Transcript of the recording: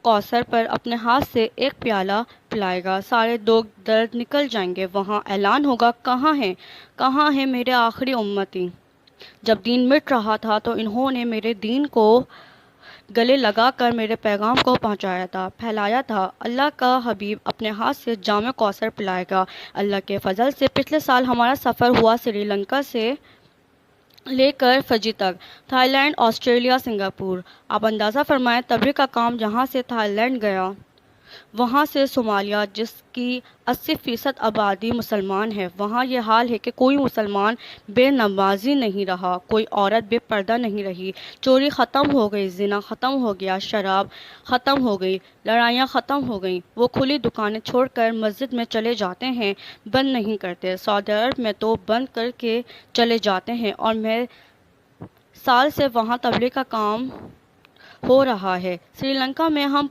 کوثر پر اپنے ہاتھ سے ایک پیالہ پلائے گا، سارے دکھ درد نکل جائیں گے۔ وہاں اعلان ہوگا، کہاں ہیں میرے آخری امتی؟ جب دین مٹ رہا تھا تو انہوں نے میرے دین کو گلے لگا کر میرے پیغام کو پہنچایا تھا، پھیلایا تھا۔ اللہ کا حبیب اپنے ہاتھ سے جام کوثر پلائے گا۔ اللہ کے فضل سے پچھلے سال ہمارا سفر ہوا سری لنکا سے لے کر فجی تک، تھائی لینڈ، آسٹریلیا، سنگاپور۔ آپ اندازہ فرمائیں تبلیغ کا کام جہاں سے تھائی لینڈ گیا، وہاں سے صومالیہ جس کی 80% آبادی مسلمان ہے، وہاں یہ حال ہے کہ کوئی مسلمان بے نمازی نہیں رہا، کوئی عورت بے پردہ نہیں رہی، چوری ختم ہو گئی، زنا ختم ہو گیا، شراب ختم ہو گئی، لڑائیاں ختم ہو گئیں۔ وہ کھلی دکانیں چھوڑ کر مسجد میں چلے جاتے ہیں، بند نہیں کرتے۔ سعودی عرب میں تو بند کر کے چلے جاتے ہیں، اور میں سال سے وہاں تبلیغ کا کام ہو رہا ہے۔ سری لنکا میں ہم